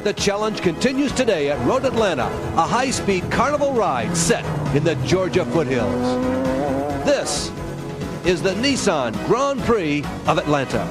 The challenge continues today at Road Atlanta, a high-speed carnival ride set in the Georgia foothills. This is the Nissan Grand Prix of Atlanta.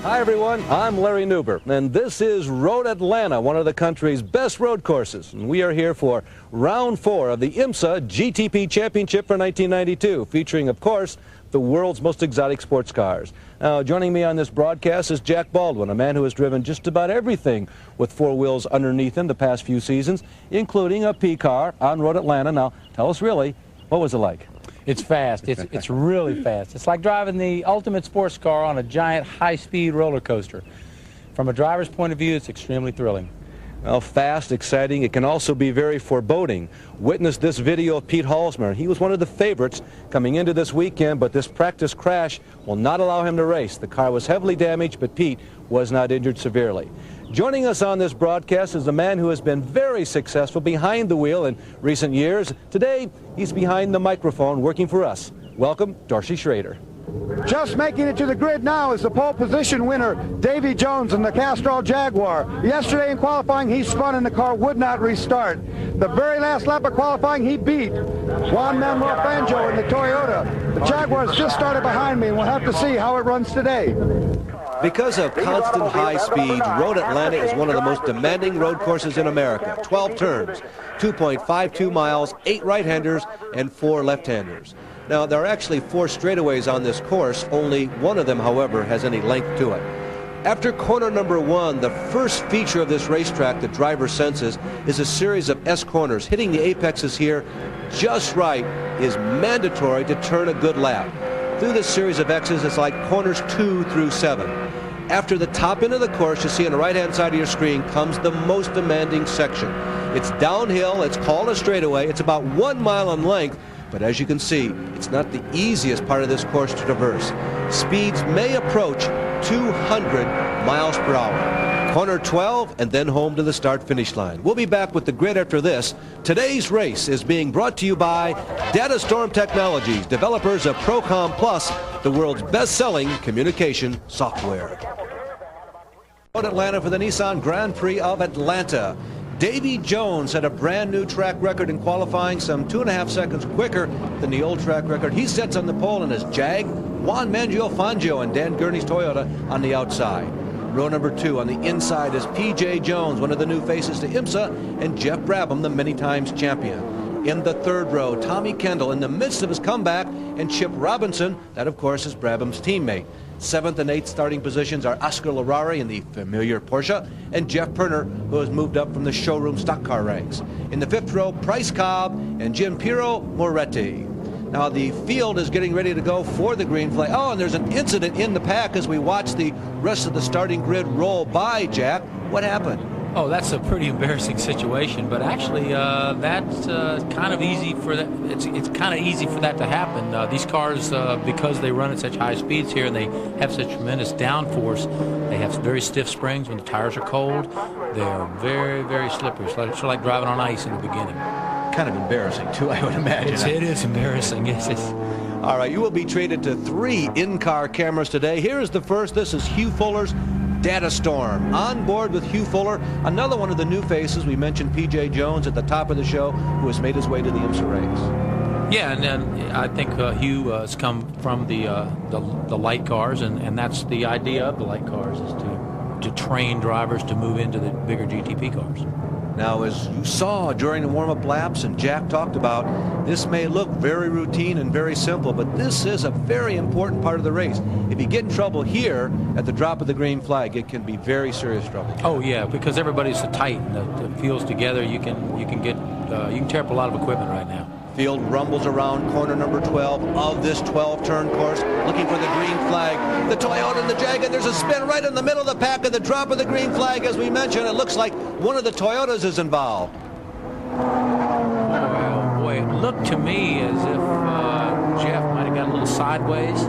Hi everyone, I'm Larry Nuber, and this is Road Atlanta, one of the country's best road courses. And we are here for round 4 of the IMSA GTP Championship for 1992, featuring, of course, the world's most exotic sports cars. Now, joining me on this broadcast is Jack Baldwin, a man who has driven just about everything with 4 wheels underneath him the past few seasons, including a P car on Road Atlanta. Now, tell us really, what was it like? It's fast. It's really fast. It's like driving the ultimate sports car on a giant high-speed roller coaster. From a driver's point of view, it's extremely thrilling. Well, fast, exciting. It can also be very foreboding. Witness this video of Pete Halsmer. He was one of the favorites coming into this weekend, but this practice crash will not allow him to race. The car was heavily damaged, but Pete was not injured severely. Joining us on this broadcast is a man who has been very successful behind the wheel in recent years. Today, he's behind the microphone working for us. Welcome, Dorsey Schroeder. Just making it to the grid now is the pole position winner, Davy Jones in the Castrol Jaguar. Yesterday in qualifying, he spun and the car would not restart. The very last lap of qualifying, he beat Juan Manuel Fangio in the Toyota. The Jaguars just started behind me, and we'll have to see how it runs today. Because of constant high speed, Road Atlanta is one of the most demanding road courses in America. 12 turns, 2.52 miles, 8 right-handers, and 4 left-handers. Now, there are actually 4 straightaways on this course. Only one of them, however, has any length to it. After corner number 1, the first feature of this racetrack the driver senses is a series of S-corners. Hitting the apexes here just right is mandatory to turn a good lap. Through this series of X's, it's like corners 2 through 7. After the top end of the course, you see on the right-hand side of your screen, comes the most demanding section. It's downhill, it's called a straightaway, it's about 1 mile in length, but as you can see, it's not the easiest part of this course to traverse. Speeds may approach 200 miles per hour. Corner 12 and then home to the start-finish line. We'll be back with the grid after this. Today's race is being brought to you by Data Storm Technologies, developers of Procom Plus, the world's best-selling communication software. Road Atlanta for the Nissan Grand Prix of Atlanta. Davy Jones had a brand new track record in qualifying, some 2.5 seconds quicker than the old track record. He sets on the pole in his Jag, Juan Manuel Fangio and Dan Gurney's Toyota on the outside. Row number 2 on the inside is P.J. Jones, one of the new faces to IMSA, and Jeff Brabham, the many times champion. In the 3rd row, Tommy Kendall in the midst of his comeback, and Chip Robinson, that of course is Brabham's teammate. 7th and 8th starting positions are Oscar Larari in the familiar Porsche and Jeff Perner, who has moved up from the showroom stock car ranks. In the 5th row, Price Cobb and Jim Piero Moretti. Now the field is getting ready to go for the green flag. Oh, and there's an incident in the pack as we watch the rest of the starting grid roll by, Jack. What happened? Oh, that's a pretty embarrassing situation, but actually that's kind of easy for that. It's kind of easy for that to happen. These cars, because they run at such high speeds here and they have such tremendous downforce, they have very stiff springs when the tires are cold. They are very, very slippery. It's like driving on ice in the beginning. Kind of embarrassing, too, I would imagine. It is embarrassing, yes. All right, you will be treated to 3 in-car cameras today. Here is the first. This is Hugh Fuller's Data Storm. On board with Hugh Fuller, another one of the new faces. We mentioned P.J. Jones at the top of the show, who has made his way to the IMSA race. Yeah, and I think Hugh has come from the light cars, and that's the idea of the light cars, is to train drivers to move into the bigger GTP cars. Now, as you saw during the warm-up laps and Jack talked about, this may look very routine and very simple, but this is a very important part of the race. If you get in trouble here at the drop of the green flag, it can be very serious trouble. Oh yeah, because everybody's so tight and the field's together. You can tear up a lot of equipment right now. Field rumbles around corner number 12 of this 12-turn course, looking for the green flag. The Toyota and the Jag, and there's a spin right in the middle of the pack at the drop of the green flag. As we mentioned, it looks like one of the Toyotas is involved. Oh boy, it looked to me as if Jeff might have got a little sideways.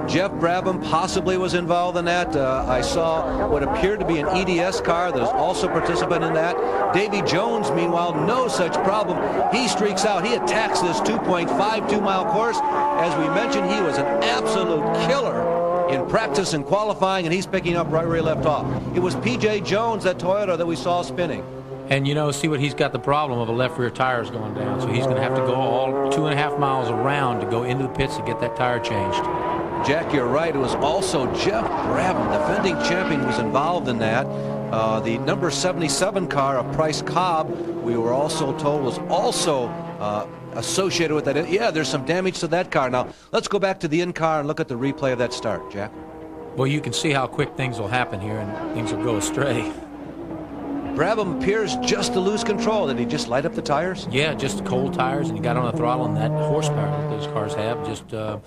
Jeff Brabham possibly was involved in that. I saw what appeared to be an EDS car that is also participant in that. Davy Jones, meanwhile, no such problem. He streaks out. He attacks this 2.52-mile course. As we mentioned, he was an absolute killer in practice and qualifying, and he's picking up right where he left off. It was P.J. Jones, that Toyota, that we saw spinning. And, you know, see what he's got the problem of, a left rear tire is going down. So he's going to have to go all 2.5 miles around to go into the pits to get that tire changed. Jack, you're right. It was also Jeff Brabham, defending champion, was involved in that. The number 77 car of Price Cobb, we were also told, was also associated with that. Yeah, there's some damage to that car. Now, let's go back to the in-car and look at the replay of that start, Jack. Well, you can see how quick things will happen here, and things will go astray. Brabham appears just to lose control. Did he just light up the tires? Yeah, just cold tires, and he got on the throttle, and that horsepower that those cars have, just the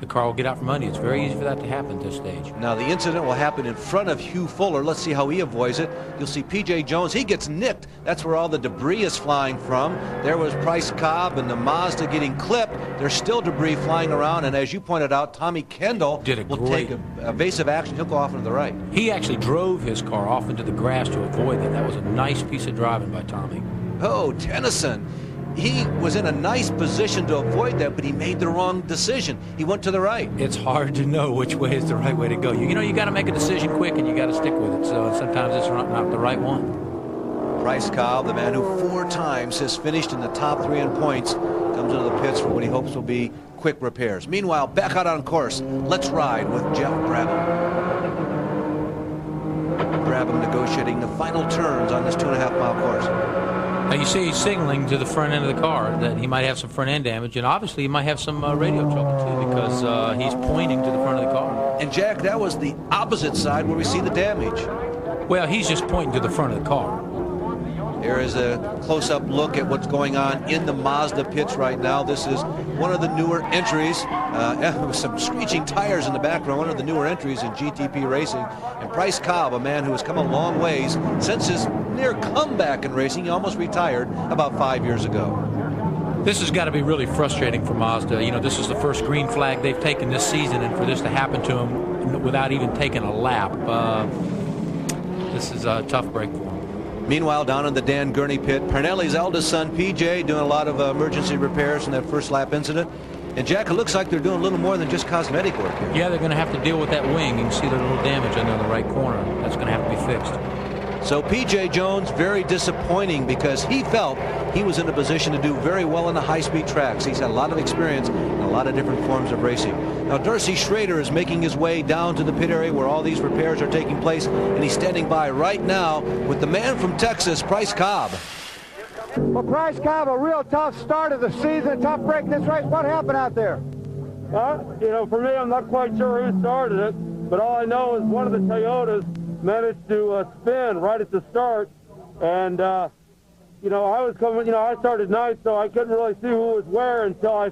car will get out from under you. It's very easy for that to happen at this stage. Now, the incident will happen in front of Hugh Fuller. Let's see how he avoids it. You'll see P.J. Jones. He gets nicked. That's where all the debris is flying from. There was Price Cobb and the Mazda getting clipped. There's still debris flying around, and as you pointed out, Tommy Kendall will take evasive action. He'll go off into the right. He actually drove his car off into the grass to avoid that. That was a nice piece of driving by Tommy. Oh, Tennyson. He was in a nice position to avoid that, but he made the wrong decision. He went to the right. It's hard to know which way is the right way to go. You know, you got to make a decision quick, and you got to stick with it. So sometimes it's not the right one. Price Cobb, the man who 4 times has finished in the top 3 in points, comes into the pits for what he hopes will be quick repairs. Meanwhile, back out on course, let's ride with Jeff Brabham. Brabham negotiating the final turns on this 2.5-mile course. Now you see he's signaling to the front end of the car that he might have some front end damage, and obviously he might have some radio trouble too, because he's pointing to the front of the car. And Jack, that was the opposite side where we see the damage. Well, he's just pointing to the front of the car. Here is a close-up look at what's going on in the Mazda pits right now. This is one of the newer entries, with some screeching tires in the background, one of the newer entries in GTP racing. And Price Cobb, a man who has come a long ways since his near comeback in racing. He almost retired about 5 years ago. This has got to be really frustrating for Mazda. You know, this is the first green flag they've taken this season, and for this to happen to him without even taking a lap, this is a tough break for him. Meanwhile, down in the Dan Gurney pit, Parnelli's eldest son, PJ, doing a lot of emergency repairs in that first lap incident. And Jack, it looks like they're doing a little more than just cosmetic work here. Yeah, they're going to have to deal with that wing. You can see the little damage under the right corner. That's going to have to be fixed. So P.J. Jones, very disappointing, because he felt he was in a position to do very well on the high-speed tracks. He's had a lot of experience in a lot of different forms of racing. Now, Dorsey Schroeder is making his way down to the pit area where all these repairs are taking place, and he's standing by right now with the man from Texas, Price Cobb. Well, Price Cobb, a real tough start of the season, tough break in this race. What happened out there? You know, for me, I'm not quite sure who started it, but all I know is one of the Toyotas managed to spin right at the start, and you know, I was coming, you know, I started ninth, so I couldn't really see who was where until I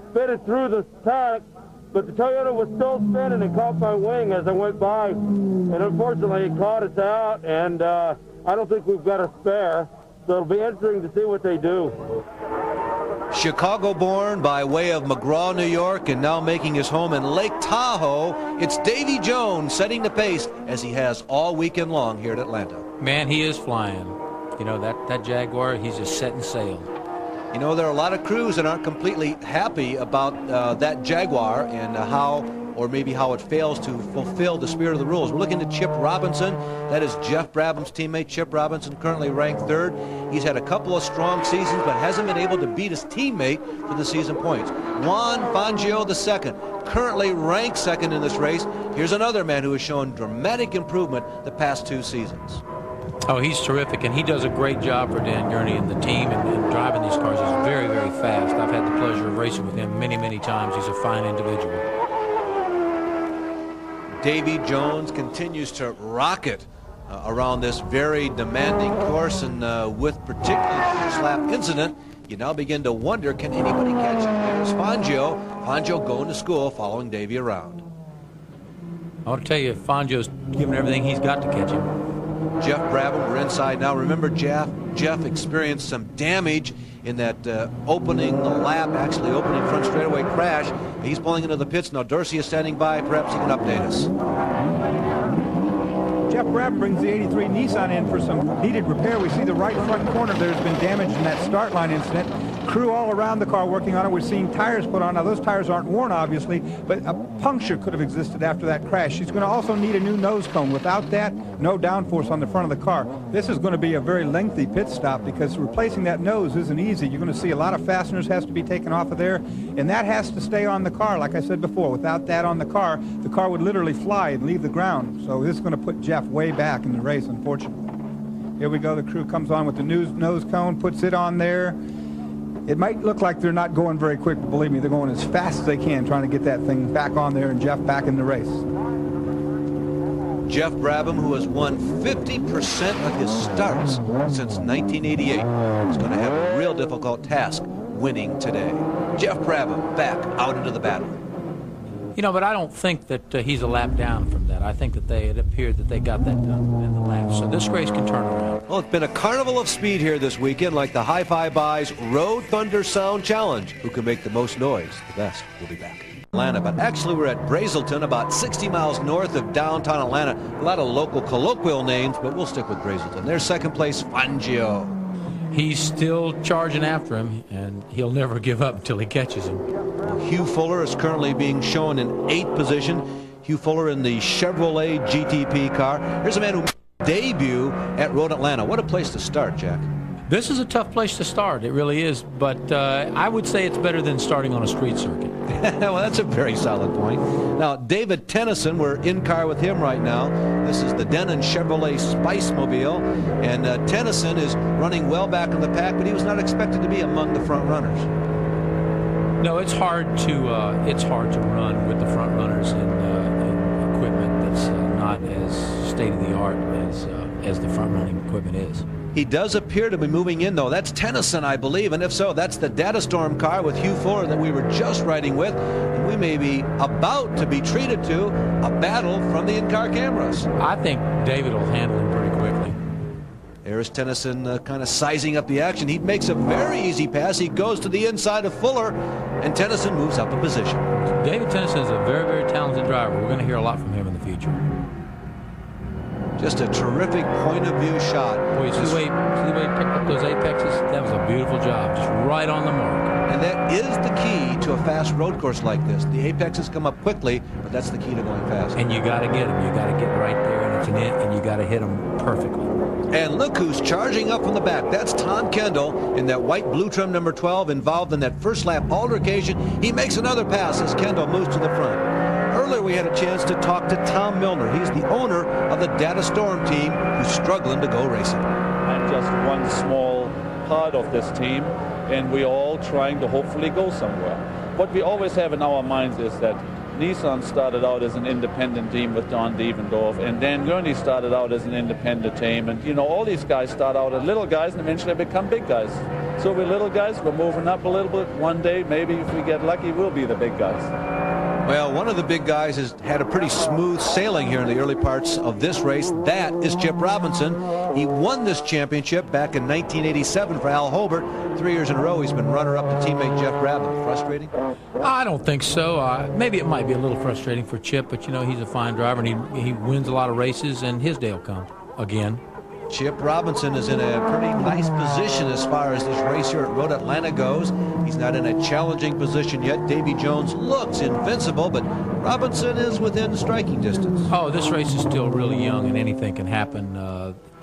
spitted through the pack, but the Toyota was still spinning and caught my wing as I went by, and unfortunately it caught us out, and I don't think we've got a spare, so it'll be interesting to see what they do. Chicago-born by way of McGraw, New York, and now making his home in Lake Tahoe, it's Davy Jones setting the pace as he has all weekend long here at Atlanta. Man, he is flying. You know, that Jaguar, he's just setting sail. You know, there are a lot of crews that aren't completely happy about that Jaguar and how it fails to fulfill the spirit of the rules. We're looking at Chip Robinson. That is Jeff Brabham's teammate. Chip Robinson, currently ranked 3rd. He's had a couple of strong seasons, but hasn't been able to beat his teammate for the season points. Juan Fangio II, currently ranked 2nd in this race. Here's another man who has shown dramatic improvement the past 2 seasons. Oh, he's terrific, and he does a great job for Dan Gurney and the team, and driving these cars. He's very, very fast. I've had the pleasure of racing with him many, many times. He's a fine individual. Davy Jones continues to rocket around this very demanding course, and with particularly the first lap incident, you now begin to wonder, can anybody catch him? There's Fangio going to school, following Davy around. I want to tell you, Fangio's giving everything he's got to catch him. Jeff Brabham, we're inside now. Remember, Jeff experienced some damage in that opening front straightaway crash. He's pulling into the pits now. Dorsey is standing by. Perhaps he can update us. Jeff Brabham brings the 83 Nissan in for some needed repair. We see the right front corner. There's been damage in that start line incident. crew all around the car working on it. We're seeing tires put on. Now, those tires aren't worn, obviously, but a puncture could have existed after that crash. She's going to also need a new nose cone. Without that, no downforce on the front of the car. This is going to be a very lengthy pit stop because replacing that nose isn't easy. You're going to see a lot of fasteners has to be taken off of there, and that has to stay on the car. Like I said before, without that on the car would literally fly and leave the ground. So this is going to put Jeff way back in the race, unfortunately. Here we go. The crew comes on with the nose cone, puts it on there. It might look like they're not going very quick, but believe me, they're going as fast as they can trying to get that thing back on there and Jeff back in the race. Jeff Brabham, who has won 50% of his starts since 1988, is going to have a real difficult task winning today. Jeff Brabham back out into the battle. You know, but I don't think that he's a lap down from that. I think that it appeared that they got that done in the lap. So this race can turn around. Well, it's been a carnival of speed here this weekend, like the Hi-Fi Buys Road Thunder Sound Challenge. Who can make the most noise? The best will be back. Atlanta, but actually we're at Braselton, about 60 miles north of downtown Atlanta. A lot of local colloquial names, but we'll stick with Braselton. There's second place, Fangio. He's still charging after him, and he'll never give up until he catches him. Hugh Fuller is currently being shown in 8th position. Hugh Fuller in the Chevrolet GTP car. Here's a man who made his debut at Road Atlanta. What a place to start, Jack. This is a tough place to start. It really is, but I would say it's better than starting on a street circuit. Well, that's a very solid point. Now, David Tennyson, we're in car with him right now. This is the Denon Chevrolet Spice Mobile, and Tennyson is running well back in the pack, but he was not expected to be among the front runners. No, it's hard to run with the front runners in equipment that's not as state of the art as the front running equipment is. He does appear to be moving in, though. That's Tennyson, I believe, and if so, that's the Data Storm car with Hugh Fuller that we were just riding with, and we may be about to be treated to a battle from the in-car cameras. I think David will handle him pretty quickly. There's Tennyson kind of sizing up the action. He makes a very easy pass. He goes to the inside of Fuller, and Tennyson moves up a position. David Tennyson is a very, very talented driver. We're going to hear a lot from him in the future. Just a terrific point-of-view shot. Boy, see the way he picked up those apexes? That was a beautiful job, just right on the mark. And that is the key to a fast road course like this. The apexes come up quickly, but that's the key to going fast. And you got to get them. You got to get right there, and it's an it, and you got to hit them perfectly. And look who's charging up from the back. That's Tom Kendall in that white blue trim number 12, involved in that first lap altercation. He makes another pass as Kendall moves to the front. Earlier we had a chance to talk to Tom Milner. He's the owner of the Data Storm team who's struggling to go racing. I'm just one small part of this team, and we're all trying to hopefully go somewhere. What we always have in our minds is that Nissan started out as an independent team with Don Devendorf, and Dan Gurney started out as an independent team, and you know, all these guys start out as little guys and eventually become big guys. So we're little guys, we're moving up a little bit. One day, maybe if we get lucky, we'll be the big guys. Well, one of the big guys has had a pretty smooth sailing here in the early parts of this race. That is Chip Robinson. He won this championship back in 1987 for Al Holbert. 3 years in a row he's been runner-up to teammate Jeff Brabham. Frustrating? I don't think so. Maybe it might be a little frustrating for Chip, but you know, he's a fine driver and he wins a lot of races, and his day will come again. Chip Robinson is in a pretty nice position as far as this race here at Road Atlanta goes. He's not in a challenging position yet. Davy Jones looks invincible, but Robinson is within striking distance. Oh, this race is still really young, and anything can happen.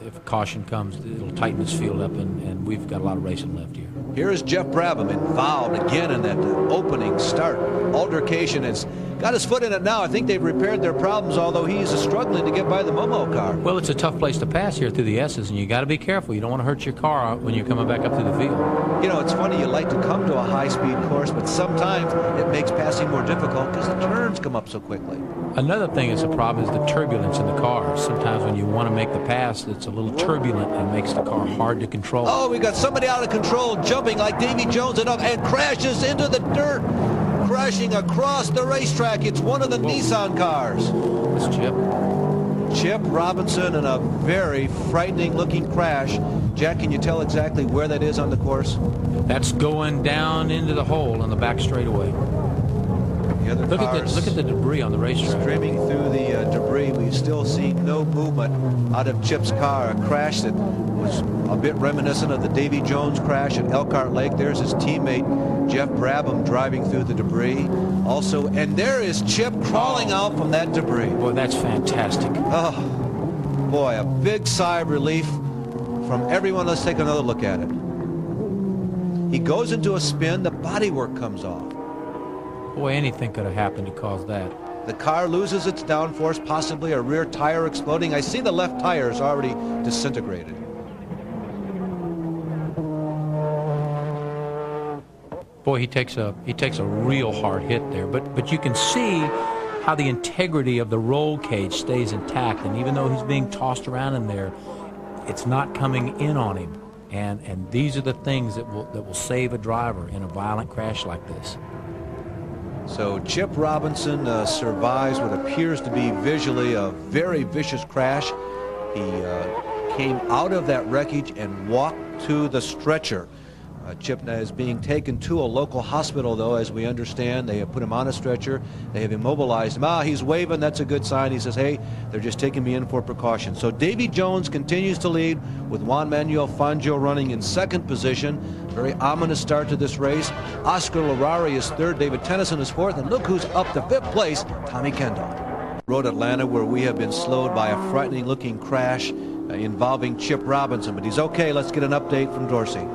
If caution comes, it'll tighten this field up, and we've got a lot of racing left here. Here is Jeff Brabham involved again in that opening start. Altercation has got his foot in it now. I think they've repaired their problems, although he's struggling to get by the Momo car. Well, it's a tough place to pass here through the S's, and you got to be careful. You don't want to hurt your car when you're coming back up through the field. You know, it's funny, you like to come to a high-speed course, but sometimes it makes passing more difficult because the turns come up so quickly. Another thing that's a problem is the turbulence in the car. Sometimes when you want to make the pass, it's a little turbulent and makes the car hard to control. Oh, we got somebody out of control, jumping like Davy Jones and crashes into the dirt, crashing across the racetrack. It's one of the Nissan cars. It's Chip. Chip Robinson in a very frightening-looking crash. Jack, can you tell exactly where that is on the course? That's going down into the hole in the back straightaway. The other Look at the debris on the racetrack. Streaming through the debris, we still see no movement out of Chip's car. A crash that was a bit reminiscent of the Davy Jones crash at Elkhart Lake. There's his teammate Jeff Brabham driving through the debris. Also, and there is Chip crawling out from that debris. Boy, that's fantastic. Oh, boy, a big sigh of relief from everyone. Let's take another look at it. He goes into a spin. The bodywork comes off. Boy, anything could have happened to cause that. The car loses its downforce, possibly a rear tire exploding. I see the left tire is already disintegrated. Boy, he takes a real hard hit there. But you can see how the integrity of the roll cage stays intact, and even though he's being tossed around in there, it's not coming in on him. And these are the things that will save a driver in a violent crash like this. So Chip Robinson survives what appears to be visually a very vicious crash. He came out of that wreckage and walked to the stretcher. Chip is being taken to a local hospital, though, as we understand. They have put him on a stretcher. They have immobilized him. He's waving. That's a good sign. He says, hey, they're just taking me in for precaution. So Davy Jones continues to lead with Juan Manuel Fangio running in second position. Very ominous start to this race. Oscar Larari is third. David Tennyson is fourth. And look who's up to fifth place, Tommy Kendall. Road Atlanta, where we have been slowed by a frightening-looking crash involving Chip Robinson. But he's okay. Let's get an update from Dorsey.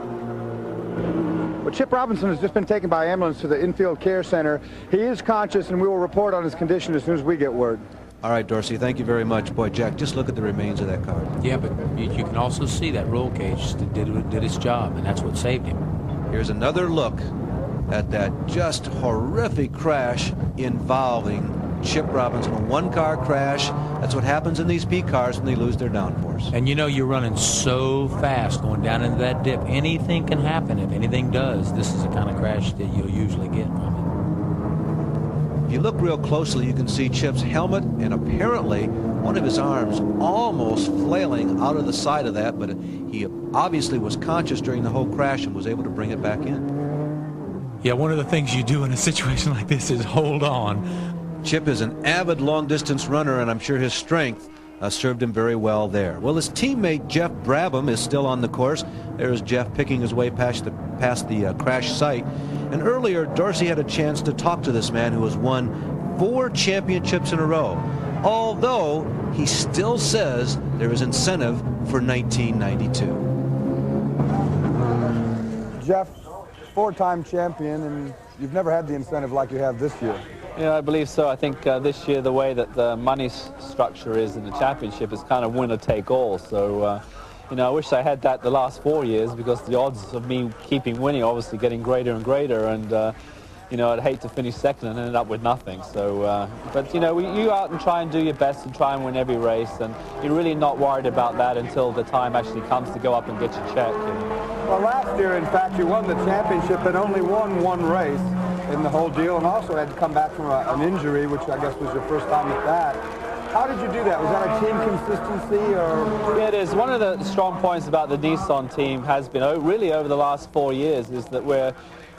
Well, Chip Robinson has just been taken by ambulance to the infield care center. He is conscious, and we will report on his condition as soon as we get word. All right, Dorsey, thank you very much. Boy, Jack, just look at the remains of that car. Yeah, but you can also see that roll cage did its job, and that's what saved him. Here's another look at that just horrific crash involving Chip Robinson. A one-car crash. That's what happens in these P cars when they lose their downforce. And you know, you're running so fast going down into that dip. Anything can happen. If anything does, this is the kind of crash that you'll usually get from it. If you look real closely, you can see Chip's helmet and apparently one of his arms almost flailing out of the side of that, but he obviously was conscious during the whole crash and was able to bring it back in. Yeah, one of the things you do in a situation like this is hold on. Chip is an avid long-distance runner, and I'm sure his strength served him very well there. Well, his teammate Jeff Brabham is still on the course. There's Jeff picking his way past the crash site. And earlier, Dorsey had a chance to talk to this man who has won 4 championships in a row, although he still says there is incentive for 1992. Jeff, 4-time champion, and you've never had the incentive like you have this year. Yeah, I believe so. I think this year the way that the money structure is in the championship is kind of winner take all. So, you know, I wish I had that the last 4 years because the odds of me keeping winning are obviously getting greater and greater. And, you know, I'd hate to finish second and end up with nothing. So, but, you know, you go out and try and do your best and try and win every race. And you're really not worried about that until the time actually comes to go up and get your check. Well, last year, in fact, you won the championship and only won 1 race in the whole deal, and also had to come back from an injury, which I guess was your first time at that. How did you do that? Was that a team consistency, or? Yeah, it is. One of the strong points about the Nissan team has been, really over the last 4 years, is that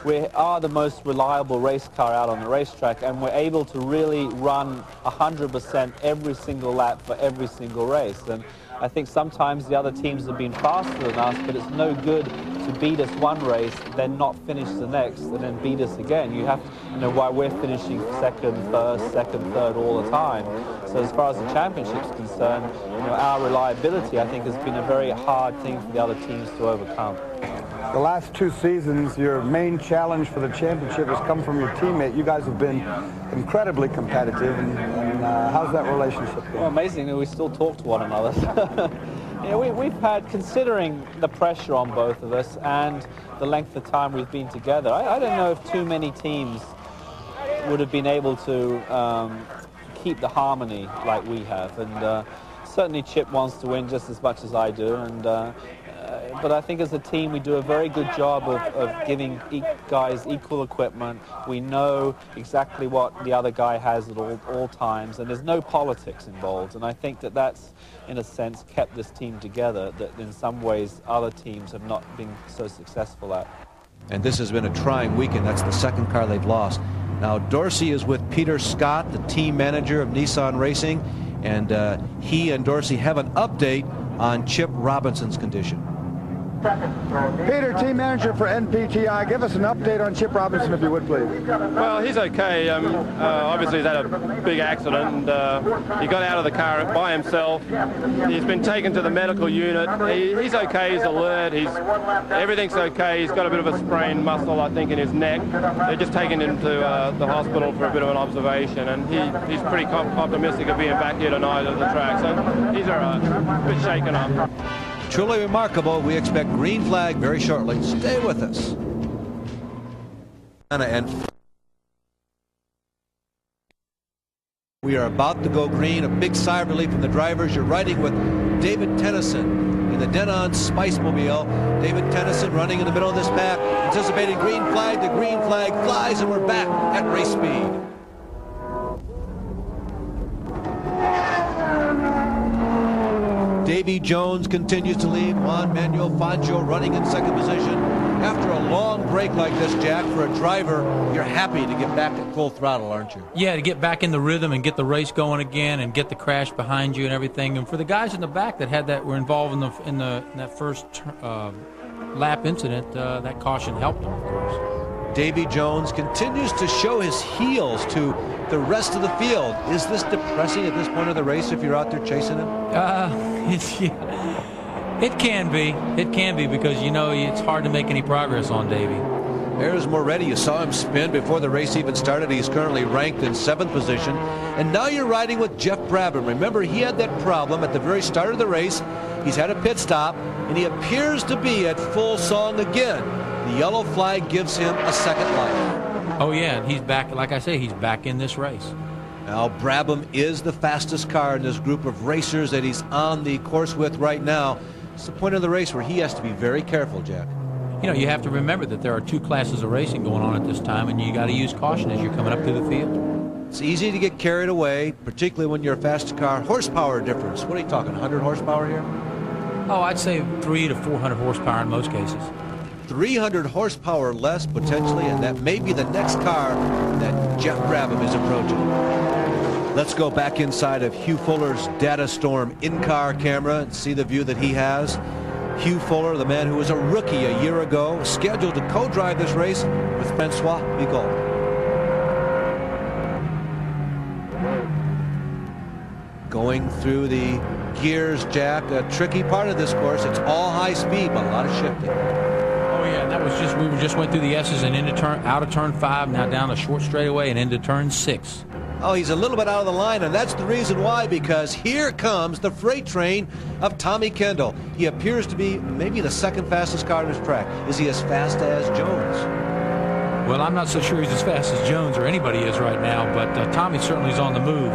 we are the most reliable race car out on the racetrack, and we're able to really run 100% every single lap for every single race. And I think sometimes the other teams have been faster than us, but it's no good to beat us one race, then not finish the next, and then beat us again. You have to know why we're finishing second, first, second, third all the time. So as far as the championship's concerned, you know, our reliability, I think, has been a very hard thing for the other teams to overcome. The last 2 seasons, your main challenge for the championship has come from your teammate. You guys have been incredibly competitive, and how's that relationship been? Well, amazingly, we still talk to one another. Yeah, we've had, considering the pressure on both of us and the length of time we've been together, I don't know if too many teams would have been able to keep the harmony like we have. And certainly Chip wants to win just as much as I do. And but I think as a team we do a very good job of giving guys equal equipment. We know exactly what the other guy has at all times, and there's no politics involved. And I think that that's, in a sense, kept this team together that in some ways other teams have not been so successful at. And this has been a trying weekend. That's the second car they've lost. Now Dorsey is with Peter Scott, the team manager of Nissan Racing, and he and Dorsey have an update on Chip Robinson's condition. Peter, team manager for NPTI, give us an update on Chip Robinson, if you would, please. Well, he's okay. Obviously, he's had a big accident, and he got out of the car by himself. He's been taken to the medical unit. He's okay. He's alert. Everything's okay. He's got a bit of a sprained muscle, I think, in his neck. They're just taking him to the hospital for a bit of an observation, and he's pretty optimistic of being back here tonight at the track. So he's all right. A bit shaken up. Truly remarkable. We expect green flag very shortly. Stay with us. And we are about to go green. A big sigh of relief from the drivers. You're riding with David Tennyson in the Denon Spice Mobile. David Tennyson running in the middle of this pack, anticipating green flag. The green flag flies, and we're back at race speed. Davy Jones continues to lead. Juan Manuel Fangio running in second position. After a long break like this, Jack, for a driver, you're happy to get back at full throttle, aren't you? Yeah, to get back in the rhythm and get the race going again and get the crash behind you and everything. And for the guys in the back that were involved in that first lap incident, that caution helped them, of course. Davy Jones continues to show his heels to the rest of the field. Is this depressing at this point of the race if you're out there chasing him? It can be. It can be because, you know, it's hard to make any progress on Davy. There's Moretti. You saw him spin before the race even started. He's currently ranked in 7th position. And now you're riding with Jeff Brabham. Remember, he had that problem at the very start of the race. He's had a pit stop, and he appears to be at full song again. The yellow flag gives him a second life. Oh, yeah, and he's back. Like I say, he's back in this race. Now, Brabham is the fastest car in this group of racers that he's on the course with right now. It's the point of the race where he has to be very careful, Jack. You know, you have to remember that there are 2 classes of racing going on at this time, and you got to use caution as you're coming up through the field. It's easy to get carried away, particularly when you're a fast car. Horsepower difference. What are you talking, 100 horsepower here? Oh, I'd say 300 to 400 horsepower in most cases. 300 horsepower less potentially, and that may be the next car that Jeff Brabham is approaching. Let's go back inside of Hugh Fuller's Data Storm in-car camera and see the view that he has. Hugh Fuller, the man who was a rookie a year ago, scheduled to co-drive this race with Francois Bigot. Going through the gears, Jack, a tricky part of this course. It's all high speed, but a lot of shifting. Oh yeah, and that was we just went through the S's and out of turn 5, now down a short straightaway and into turn 6. Oh, he's a little bit out of the line, and that's the reason why, because here comes the freight train of Tommy Kendall. He appears to be maybe the second fastest car on this track. Is he as fast as Jones? Well, I'm not so sure he's as fast as Jones or anybody is right now, but Tommy certainly is on the move.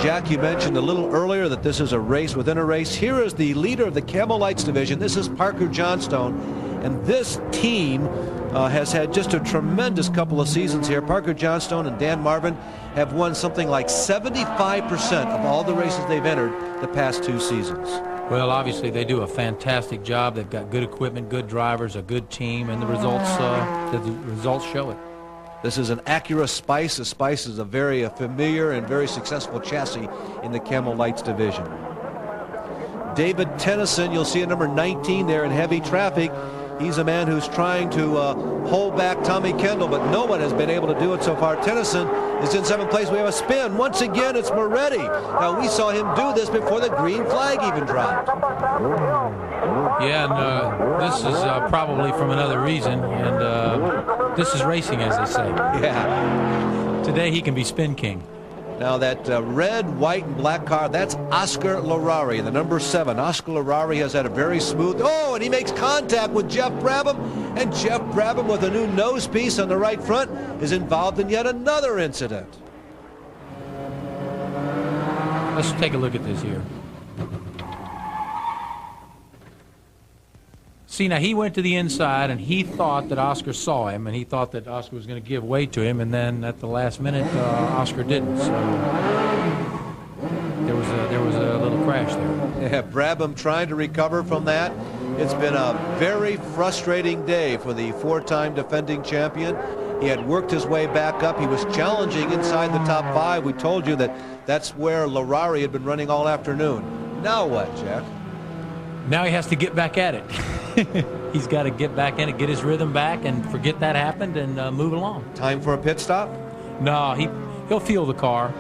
Jack, you mentioned a little earlier that this is a race within a race. Here is the leader of the Camel Lights division. This is Parker Johnstone, and this team has had just a tremendous couple of seasons here. Parker Johnstone and Dan Marvin have won something like 75% of all the races they've entered the past 2 seasons. Well, obviously they do a fantastic job. They've got good equipment, good drivers, a good team, and the results show it. This is an Acura-Spice. The Spice is a very familiar and very successful chassis in the Camel Lights division. David Tennyson, you'll see at number 19 there in heavy traffic. He's a man who's trying to hold back Tommy Kendall, but no one has been able to do it so far. Tennyson is in 7th place. We have a spin. Once again, it's Moretti. Now, we saw him do this before the green flag even dropped. Yeah, and this is probably from another reason, and this is racing, as they say. Yeah. Today, he can be spin king. Now that red, white, and black car, that's Oscar Larari, the number 7. Oscar Larari has had a very smooth, and he makes contact with Jeff Brabham, and Jeff Brabham with a new nose piece on the right front is involved in yet another incident. Let's take a look at this here. See, now he went to the inside, and he thought that Oscar saw him, and he thought that Oscar was going to give way to him, and then at the last minute, Oscar didn't. So there was a little crash there. Yeah, Brabham trying to recover from that. It's been a very frustrating day for the 4-time defending champion, He had worked his way back up. He was challenging inside the top 5. We told you that that's where Larari had been running all afternoon. Now what, Jack? Now he has to get back at it. He's got to get back in it, get his rhythm back, and forget that happened and move along. Time for a pit stop? No, he'll feel the car.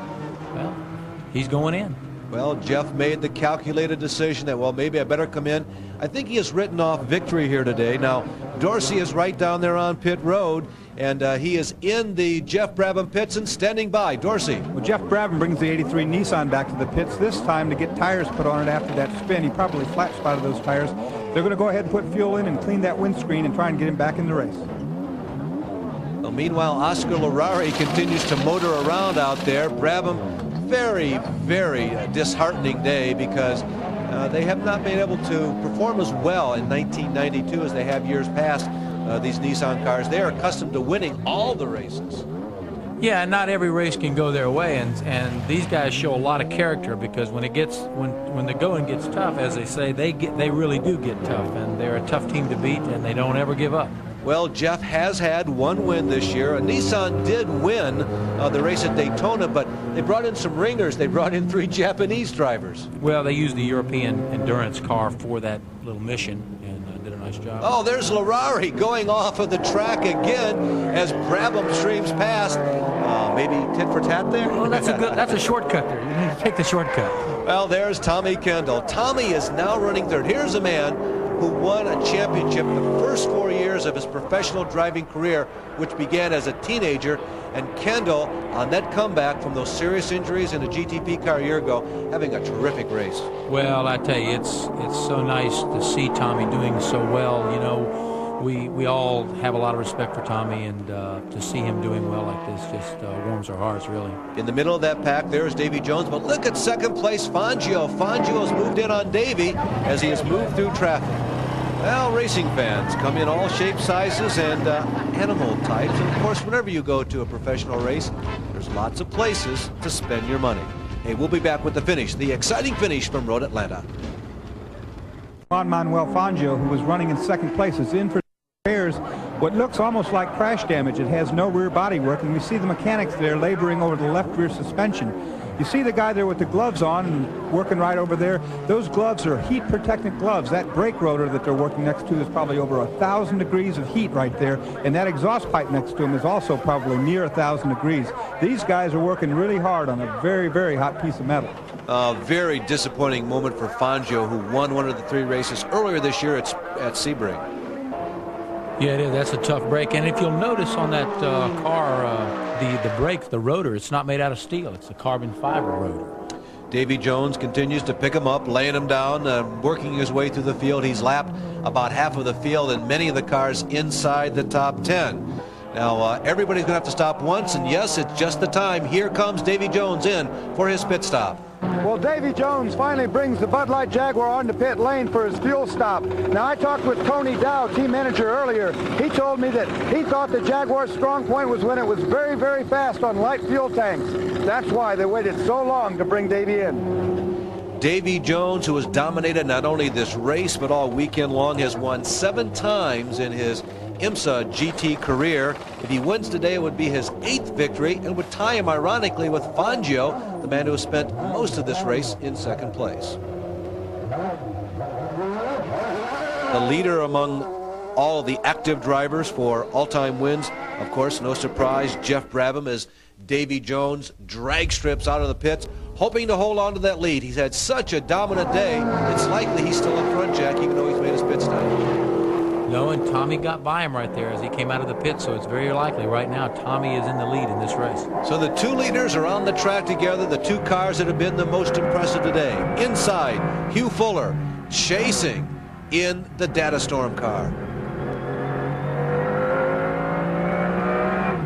Well, he's going in. Well, Jeff made the calculated decision that, well, maybe I better come in. I think he has written off victory here today. Now, Dorsey is right down there on pit road, and he is in the Jeff Brabham pits and standing by. Dorsey. Well, Jeff Brabham brings the 83 Nissan back to the pits this time to get tires put on it after that spin. He probably flat spotted those tires. They're going to go ahead and put fuel in and clean that windscreen and try and get him back in the race. Well, meanwhile, Oscar Larari continues to motor around out there. Brabham, very, very disheartening day because they have not been able to perform as well in 1992 as they have years past. These Nissan cars, they are accustomed to winning all the races. Yeah, not every race can go their way, and these guys show a lot of character because when the going gets tough, as they say, they really do get tough, and they're a tough team to beat, and they don't ever give up. Well, Jeff has had one win this year. Nissan did win the race at Daytona, but they brought in some ringers. They brought in 3 Japanese drivers. Well, they used the European endurance car for that little mission and did a nice job. Oh, there's Larari going off of the track again as Brabham streams past. Maybe tit for tat there? Well, that's a shortcut there. You need to take the shortcut. Well, there's Tommy Kendall. Tommy is now running third. Here's a man who won a championship the first 4 years of his professional driving career, which began as a teenager. And Kendall, on that comeback from those serious injuries in a GTP car a year ago, having a terrific race. Well, I tell you, it's so nice to see Tommy doing so well. You know, we all have a lot of respect for Tommy, and to see him doing well like this just warms our hearts, really. In the middle of that pack, there's Davy Jones, but look at second place Fangio. Fangio has moved in on Davy as he has moved through traffic. Well, racing fans come in all shapes, sizes, and animal types. And of course, whenever you go to a professional race, there's lots of places to spend your money. Hey, we'll be back with the finish, the exciting finish from Road Atlanta. Juan Manuel Fangio, who was running in second place, is in for repairs. What looks almost like crash damage. It has no rear body work, and we see the mechanics there laboring over the left rear suspension. You see the guy there with the gloves on and working right over there. Those gloves are heat protectant gloves. That brake rotor that they're working next to is probably over 1,000 degrees of heat right there, and that exhaust pipe next to him is also probably near 1,000 degrees. These guys are working really hard on a very, very hot piece of metal. A very disappointing moment for Fangio, who won one of the 3 races earlier this year at Sebring. Yeah, it is. That's a tough break. And if you'll notice on that car, the brake, the rotor, it's not made out of steel. It's a carbon fiber rotor. Davy Jones continues to pick him up, laying him down, working his way through the field. He's lapped about half of the field and many of the cars inside the top 10. Now, everybody's going to have to stop once, and yes, it's just the time. Here comes Davy Jones in for his pit stop. Well, Davy Jones finally brings the Bud Light Jaguar onto pit lane for his fuel stop. Now, I talked with Tony Dow, team manager, earlier. He told me that he thought the Jaguar's strong point was when it was very, very fast on light fuel tanks. That's why they waited so long to bring Davy in. Davy Jones, who has dominated not only this race but all weekend long, has won 7 times in his IMSA GT career. If he wins today, it would be his 8th victory and would tie him ironically with Fangio, the man who has spent most of this race in second place. The leader among all the active drivers for all-time wins, of course, no surprise, Jeff Brabham, as Davy Jones drag strips out of the pits, hoping to hold on to that lead. He's had such a dominant day, it's likely he's still in front, Jack, even though he's made his pit stop. No, and Tommy got by him right there as he came out of the pit, so it's very likely right now Tommy is in the lead in this race. So the 2 leaders are on the track together, the 2 cars that have been the most impressive today. Inside, Hugh Fuller chasing in the Data Storm car.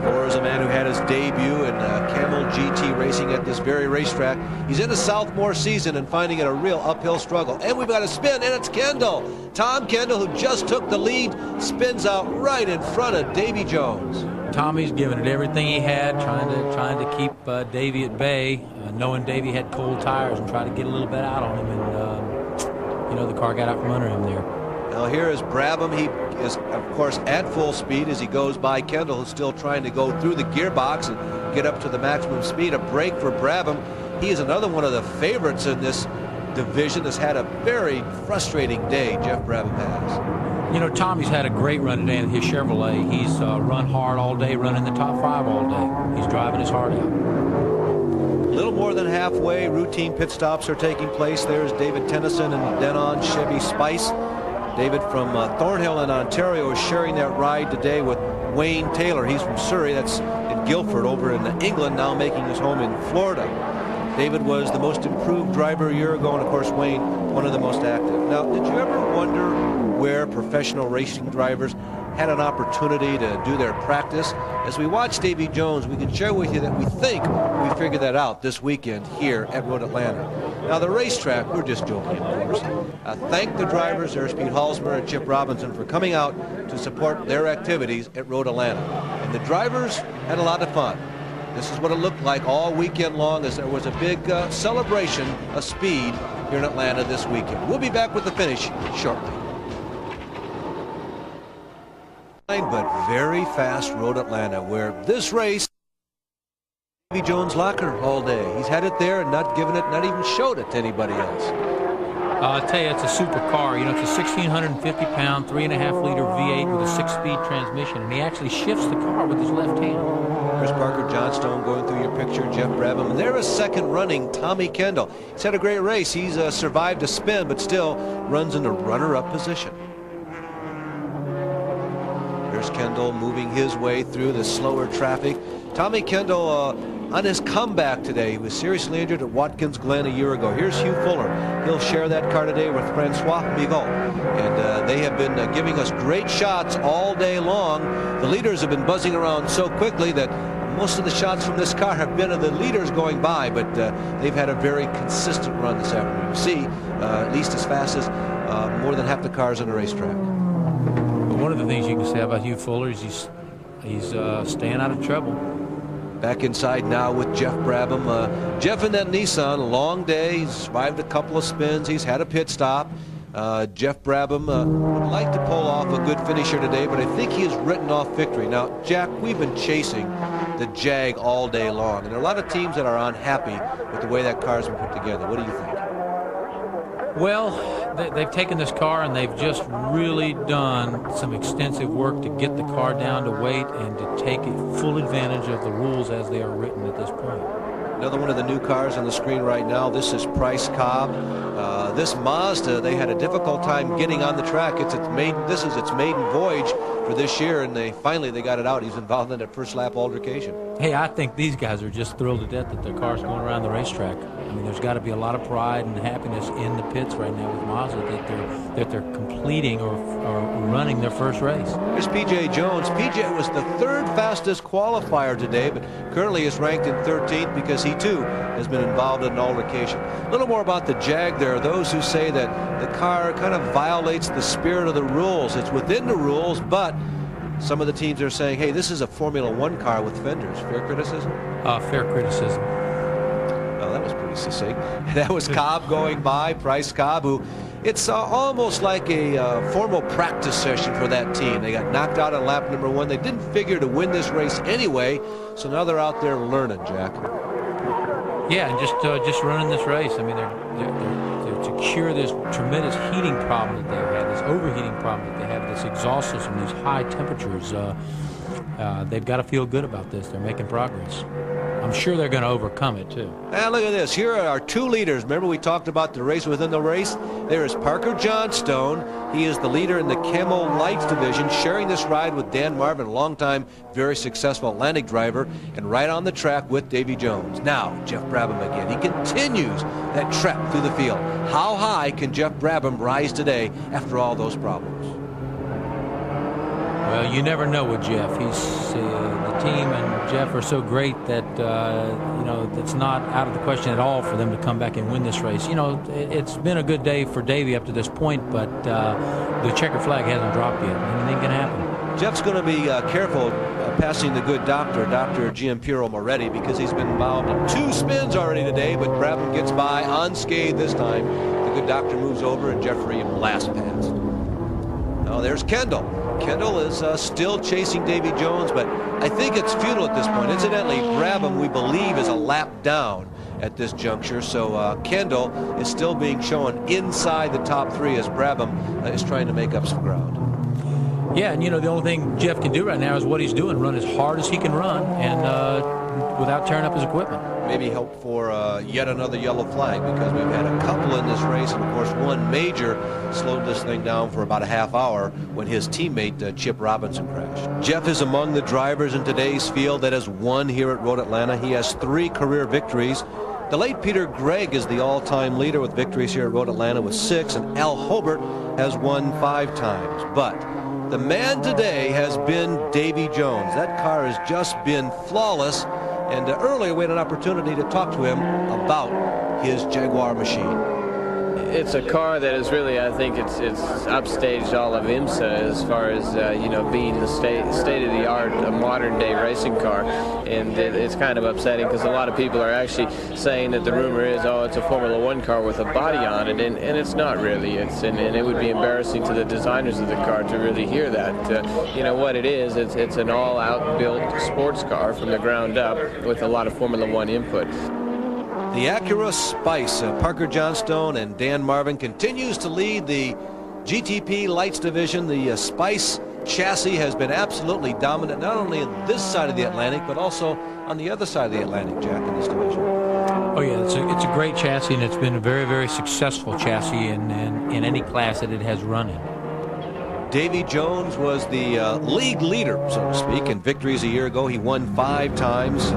Fuller is a man who had his debut in Camel GT racing at this very racetrack. He's in a sophomore season and finding it a real uphill struggle. And we've got a spin, and it's Kendall. Tom Kendall, who just took the lead, spins out right in front of Davy Jones. Tommy's giving it everything he had, trying to keep Davy at bay, knowing Davy had cold tires and trying to get a little bit out on him. And, you know, the car got out from under him there. Now here is Brabham. He is, of course, at full speed as he goes by Kendall, who's still trying to go through the gearbox and get up to the maximum speed. A break for Brabham. He is another one of the favorites in this division. Has had a very frustrating day, Jeff Brabham has. You know, Tommy's had a great run today in his Chevrolet. He's run hard all day, running the top 5 all day. He's driving his heart out. A little more than halfway, routine pit stops are taking place. There's David Tennyson and Denon Chevy-Spice. David from Thornhill in Ontario is sharing that ride today with Wayne Taylor. He's from Surrey. That's in Guildford over in England, now making his home in Florida. David was the most improved driver a year ago, and of course Wayne, one of the most active. Now, did you ever wonder where professional racing drivers had an opportunity to do their practice? As we watch Davy Jones, we can share with you that we think we figured that out this weekend here at Road Atlanta. Now, the racetrack, we're just joking, of course. Thank the drivers, Airspeed Halsmer and Chip Robinson, for coming out to support their activities at Road Atlanta. And the drivers had a lot of fun. This is what it looked like all weekend long, as there was a big celebration of speed here in Atlanta this weekend. We'll be back with the finish shortly. But very fast Road Atlanta, where this race, Davy Jones' locker all day. He's had it there and not given it, not even showed it to anybody else. I'll tell you, it's a super car. You know, it's a 1,650-pound, 3.5-liter V8 with a 6-speed transmission, and he actually shifts the car with his left hand. There's Parker Johnstone going through your picture, Jeff Brabham. And there is second running Tommy Kendall. He's had a great race. He's survived a spin, but still runs in the runner-up position. There's Kendall moving his way through the slower traffic. Tommy Kendall on his comeback today. He was seriously injured at Watkins Glen a year ago. Here's Hugh Fuller. He'll share that car today with Francois Migaud. And they have been giving us great shots all day long. The leaders have been buzzing around so quickly that most of the shots from this car have been of the leaders going by, but they've had a very consistent run this afternoon. You see, at least as fast as more than half the cars on the racetrack. One of the things you can say about Hugh Fuller is he's staying out of trouble. Back inside now with Jeff Brabham. Jeff in that Nissan, a long day. He's survived a couple of spins. He's had a pit stop. Jeff Brabham would like to pull off a good finish here today, but I think he has written off victory. Now, Jack, we've been chasing the Jag all day long, and there are a lot of teams that are unhappy with the way that car's been put together. What do you think? Well, they've taken this car and they've just really done some extensive work to get the car down to weight and to take full advantage of the rules as they are written at this point. Another one of the new cars on the screen right now. This is Price Cobb. This Mazda, they had a difficult time getting on the track. This is its maiden voyage for this year, and they finally got it out. He's involved in that first lap altercation. Hey, I think these guys are just thrilled to death that their car's going around the racetrack. I mean, there's got to be a lot of pride and happiness in the pits right now with Mazda that they're completing or running their first race. Here's P.J. Jones. P.J. was the third fastest qualifier today, but currently is ranked in 13th because he too has been involved in an altercation. A little more about the Jag. There are those who say that the car kind of violates the spirit of the rules. It's within the rules, but some of the teams are saying, hey, this is a Formula One car with fenders. Fair criticism? Fair criticism. Well, that was pretty succinct. That was Cobb going by, Price Cobb, who it's almost like a formal practice session for that team. They got knocked out on lap number 1. They didn't figure to win this race anyway, so now they're out there learning, Jack. Yeah, and just running this race. I mean, they're to cure this tremendous heating problem that they've had, this overheating problem that they have, this exhaust system, these high temperatures. They've got to feel good about this. They're making progress. I'm sure they're going to overcome it, too. Now, look at this. Here are our two leaders. Remember we talked about the race within the race? There is Parker Johnstone. He is the leader in the Camel Lights division, sharing this ride with Dan Marvin, a longtime, very successful Atlantic driver, and right on the track with Davy Jones. Now, Jeff Brabham again. He continues that trek through the field. How high can Jeff Brabham rise today after all those problems? Well, you never know with Jeff. He's the team and Jeff are so great that it's not out of the question at all for them to come back and win this race. You know, it's been a good day for Davy up to this point, but the checker flag hasn't dropped yet. Anything can happen. Jeff's going to be careful passing the good doctor, Dr. Giampiero Moretti, because he's been involved in 2 spins already today, but Brabham gets by unscathed this time. The good doctor moves over and Jeffrey last pass. Now there's KENDALL. KENDALL is still chasing Davy Jones, but I think it's futile at this point. Incidentally, Brabham, we believe, is a lap down at this juncture, so KENDALL is still being shown inside the top 3 as Brabham is trying to make up some ground. Yeah, and you know, the only thing Jeff can do right now is what he's doing, run as hard as he can run, and without tearing up his equipment. Maybe help for yet another yellow flag, because we've had a couple in this race, and of course one major slowed this thing down for about a half hour when his teammate Chip Robinson crashed. Jeff is among the drivers in today's field that has won here at Road Atlanta. He has 3 career victories. The late Peter Gregg is the all-time leader with victories here at Road Atlanta with 6, and Al Hobart has won 5 times. But the man today has been Davy Jones. That car has just been flawless, and earlier we had an opportunity to talk to him about his Jaguar machine. It's a car that is really, I think it's upstaged all of IMSA as far as you know, being the state-of-the-art modern-day racing car, and it's kind of upsetting because a lot of people are actually saying that the rumor is, oh, it's a Formula One car with a body on it, and it's not really. And it would be embarrassing to the designers of the car to really hear that. You know what it is? It's an all-out built sports car from the ground up with a lot of Formula One input. The Acura-Spice, Parker Johnstone and Dan Marvin continues to lead the GTP Lights division. The Spice chassis has been absolutely dominant, not only on this side of the Atlantic, but also on the other side of the Atlantic, Jack, in this division. Oh yeah, it's a great chassis, and it's been a very, very successful chassis in any class that it has run in. Davy Jones was the league leader, so to speak, in victories a year ago. He won 5 times.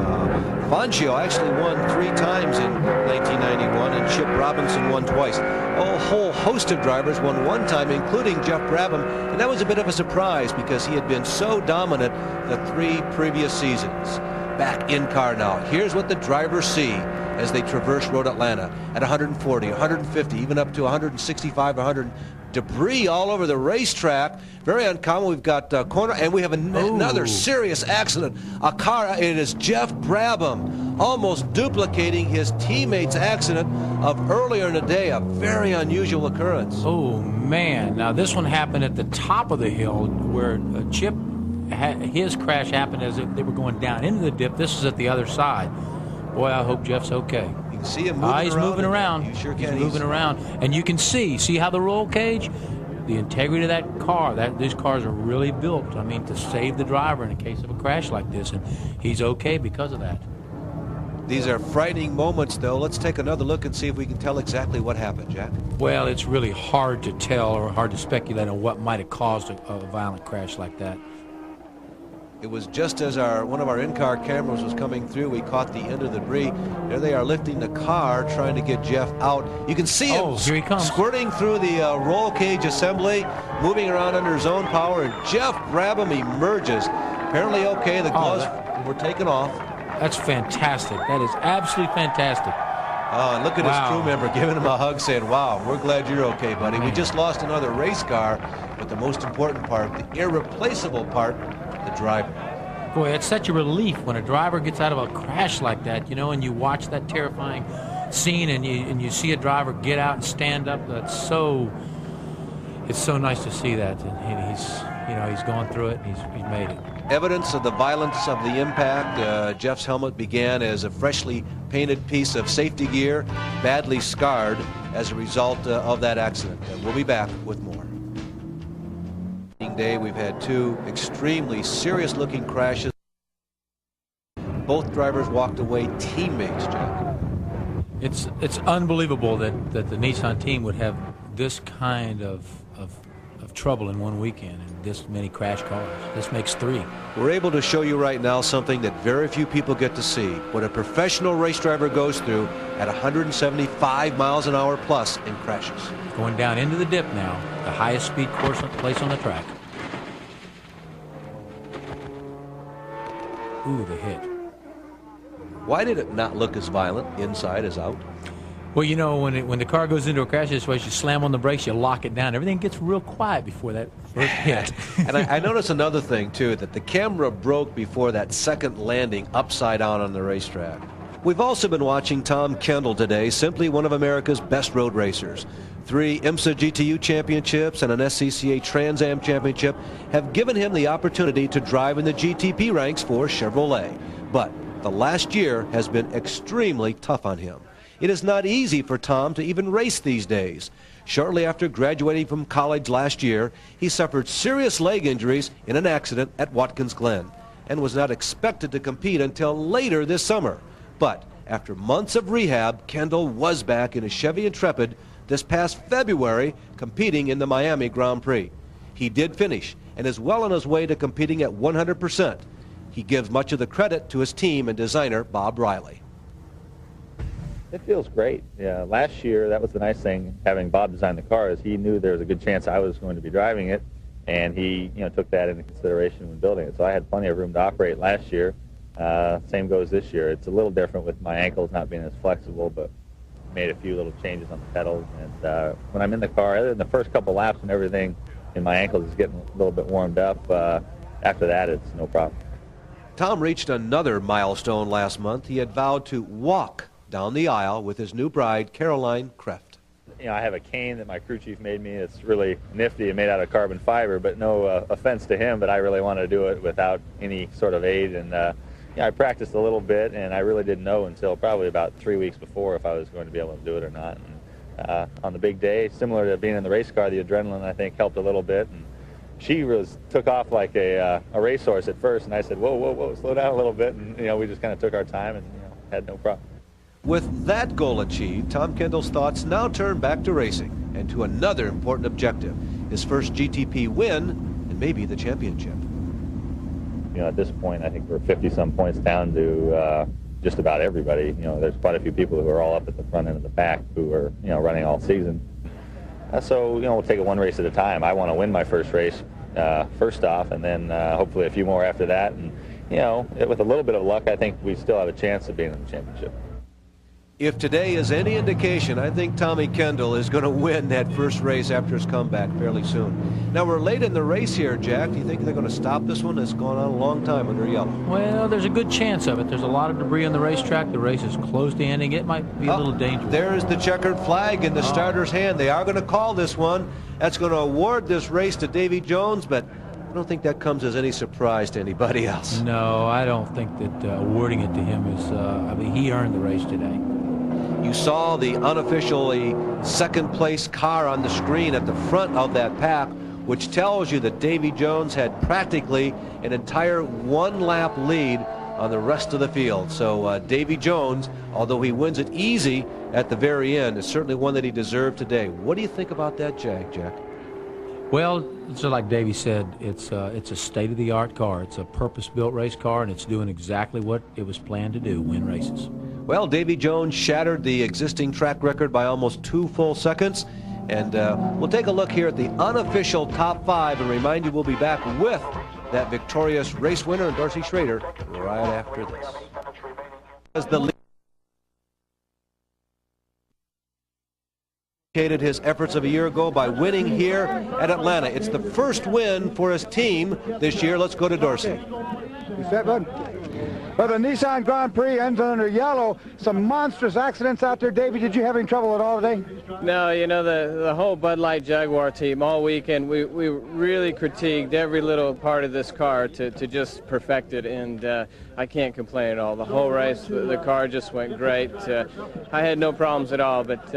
Fangio actually won 3 times in 1991, and Chip Robinson won twice. A whole host of drivers won 1 time, including Jeff Brabham, and that was a bit of a surprise because he had been so dominant the 3 previous seasons. Back in car now. Here's what the drivers see as they traverse Road Atlanta at 140, 150, even up to 165, 100. Debris all over the racetrack. Very uncommon. We've got corner, and we have another serious accident. A car, it is Jeff Brabham, almost duplicating his teammate's accident of earlier in the day. A very unusual occurrence. Oh, man. Now, this one happened at the top of the hill where Chip, his crash happened as if they were going down into the dip. This is at the other side. Boy, I hope Jeff's okay. You can see him moving around. He's moving around. You sure can. He's moving around. And you can see how the roll cage, the integrity of that car, these cars are really built, I mean, to save the driver in a case of a crash like this. And he's okay because of that. These are frightening moments, though. Let's take another look and see if we can tell exactly what happened, Jack. Well, it's really hard to tell or hard to speculate on what might have caused a violent crash like that. It was just as one of our in-car cameras was coming through, we caught the end of the debris. There they are lifting the car, trying to get Jeff out. You can see him here he comes, squirting through the roll cage assembly, moving around under his own power, and Jeff Brabham emerges. Apparently okay, the gloves were taken off. That's fantastic. That is absolutely fantastic. And look at his crew member giving him a hug, saying, wow, we're glad you're okay, buddy. We just lost another race car, but the most important part, the irreplaceable part, the driver. Boy, it's such a relief when a driver gets out of a crash like that, you know, and you watch that terrifying scene and you see a driver get out and stand up. It's so nice to see that. And he's gone through it and he's made it. Evidence of the violence of the impact. Jeff's helmet began as a freshly painted piece of safety gear, badly scarred as a result of that accident. We'll be back with more. Day, we've had 2 extremely serious looking crashes. Both drivers walked away teammates, Jack. It's unbelievable that the Nissan team would have this kind of trouble in one weekend and this many crash cars. This makes 3. We're able to show you right now something that very few people get to see. What a professional race driver goes through at 175 miles an hour plus in crashes. Going down into the dip now, the highest speed place on the track. Ooh, the hit. Why did it not look as violent inside as out? Well, you know, when the car goes into a crash situation, you slam on the brakes, you lock it down. Everything gets real quiet before that first hit. And I noticed another thing, too, that the camera broke before that second landing upside down on the racetrack. We've also been watching Tom Kendall today, simply one of America's best road racers. 3 IMSA GTU championships and an SCCA Trans Am championship have given him the opportunity to drive in the GTP ranks for Chevrolet. But the last year has been extremely tough on him. It is not easy for Tom to even race these days. Shortly after graduating from college last year, he suffered serious leg injuries in an accident at Watkins Glen and was not expected to compete until later this summer. But after months of rehab, Kendall was back in a Chevy Intrepid this past February, competing in the Miami Grand Prix. He did finish and is well on his way to competing at 100%. He gives much of the credit to his team and designer, Bob Riley. It feels great. Yeah, last year, that was the nice thing, having Bob design the car, is he knew there was a good chance I was going to be driving it, and he took that into consideration when building it. So I had plenty of room to operate last year. Same goes this year. It's a little different with my ankles not being as flexible, but made a few little changes on the pedals. And when I'm in the car, other than the first couple laps and everything, and my ankles is getting a little bit warmed up, after that, it's no problem. Tom reached another milestone last month. He had vowed to walk down the aisle with his new bride, Caroline Kreft. I have a cane that my crew chief made me. It's really nifty and made out of carbon fiber, but no offense to him, but I really want to do it without any sort of aid. And I practiced a little bit, and I really didn't know until probably about 3 weeks before if I was going to be able to do it or not. And, on the big day, similar to being in the race car, the adrenaline, I think, helped a little bit. And she took off like a racehorse at first, and I said, whoa, whoa, whoa, slow down a little bit. And, we just kind of took our time and had no problem. With that goal achieved, Tom Kendall's thoughts now turn back to racing and to another important objective, his first GTP win and maybe the championship. At this point, I think we're 50-some points down to just about everybody. There's quite a few people who are all up at the front end of the pack who are, running all season. So, we'll take it one race at a time. I want to win my first race first off, and then hopefully a few more after that. And, with a little bit of luck, I think we still have a chance of being in the championship. If today is any indication, I think Tommy Kendall is going to win that first race after his comeback fairly soon. Now, we're late in the race here, Jack. Do you think they're going to stop this one? It's gone on a long time under yellow. Well, there's a good chance of it. There's a lot of debris on the racetrack. The race is close to ending. It might be a little dangerous. There's the checkered flag in the starter's hand. They are going to call this one. That's going to award this race to Davy Jones, but I don't think that comes as any surprise to anybody else. No, I don't think that awarding it to him is, he earned the race today. You saw the unofficially second-place car on the screen at the front of that pack, which tells you that Davy Jones had practically an entire one-lap lead on the rest of the field. So Davy Jones, although he wins it easy at the very end, is certainly one that he deserved today. What do you think about that, Jack? Well, just like Davey said, it's a state-of-the-art car. It's a purpose-built race car, and it's doing exactly what it was planned to do, win races. Well, Davy Jones shattered the existing track record by almost 2 full seconds. And we'll take a look here at the unofficial top 5 and remind you we'll be back with that victorious race winner and Dorsey Schroeder right after this. As the lead his efforts of a year ago by winning here at Atlanta. It's the first win for his team this year. Let's go to Dorsey. You set, bud? Well, the Nissan Grand Prix ends under yellow. Some monstrous accidents out there. Davey, did you have any trouble at all today? No, the whole Bud Light Jaguar team all weekend, we really critiqued every little part of this car to just perfect it, and I can't complain at all. The whole race, the car just went great. I had no problems at all, but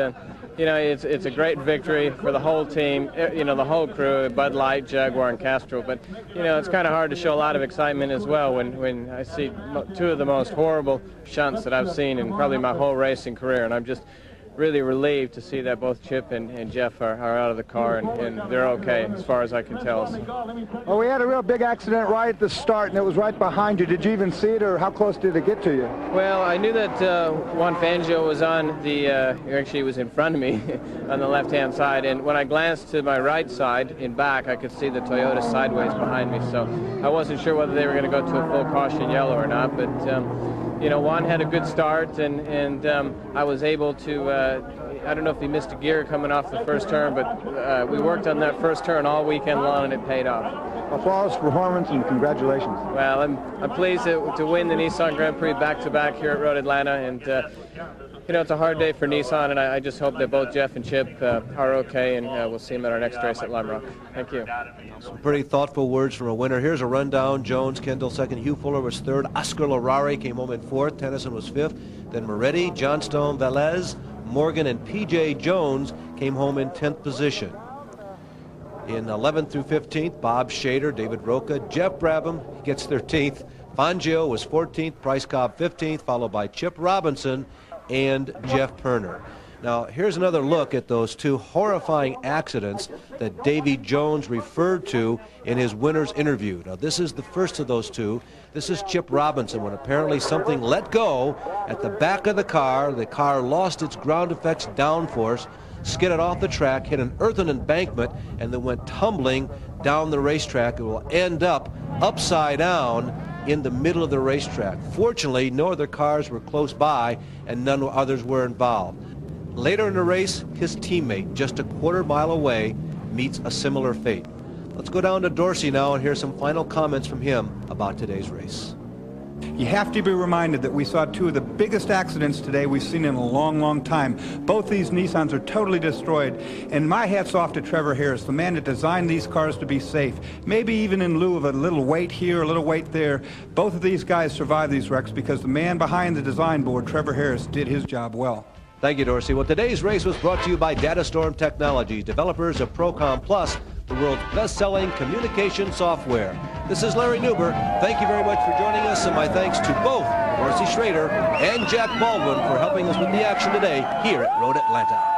it's a great victory for the whole team, the whole crew, Bud Light, Jaguar, and Castrol. But, it's kind of hard to show a lot of excitement as well when I see 2 of the most horrible shunts that I've seen in probably my whole racing career. And I'm just really relieved to see that both Chip and Jeff are out of the car, and they're okay as far as I can tell. Well, we had a real big accident right at the start, and it was right behind you. Did you even see it, or how close did it get to you? Well, I knew that Juan Fangio was on the, actually he was in front of me on the left-hand side, and when I glanced to my right side in back, I could see the Toyota sideways behind me, so I wasn't sure whether they were going to go to a full caution yellow or not, but Juan had a good start, and I was able to I don't know if he missed a gear coming off the first turn, but we worked on that first turn all weekend long, and it paid off. A flawless performance, and congratulations. Well, I'm pleased to win the Nissan Grand Prix back-to-back here at Road Atlanta, and you know, it's a hard day for Nissan, and I just hope that both Jeff and Chip are okay, and we'll see them at our next race at Lime Rock. Thank you. Some pretty thoughtful words from a winner. Here's a rundown. Jones, Kendall second, Hugh Fuller was third, Oscar Larare came home in fourth, Tennyson was fifth, then Moretti, Johnstone, Velez, Morgan, and P.J. Jones came home in 10th position. In 11th through 15th, Bob Schrader, David Roca, Jeff Brabham gets 13th, Fangio was 14th, Bryce Cobb 15th, followed by Chip Robinson and Jeff Perner. Now, here's another look at those two horrifying accidents that Davy Jones referred to in his winner's interview. Now, this is the first of those two. This is Chip Robinson, when apparently something let go at the back of the car. The car lost its ground effects downforce, skidded off the track, hit an earthen embankment, and then went tumbling down the racetrack. It will end up upside down in the middle of the racetrack. Fortunately, no other cars were close by, and none others were involved. Later in the race, his teammate, just a quarter-mile away, meets a similar fate. Let's go down to Dorsey now and hear some final comments from him about today's race. You have to be reminded that we saw two of the biggest accidents today we've seen in a long, long time. Both these Nissans are totally destroyed. And my hat's off to Trevor Harris, the man that designed these cars to be safe. Maybe even in lieu of a little weight here, a little weight there. Both of these guys survived these wrecks because the man behind the design board, Trevor Harris, did his job well. Thank you, Dorsey. Well, today's race was brought to you by DataStorm Technologies, developers of Procom Plus, the world's best-selling communication software. This is Larry Nuber. Thank you very much for joining us, and my thanks to both Dorsey Schroeder and Jack Baldwin for helping us with the action today here at Road Atlanta.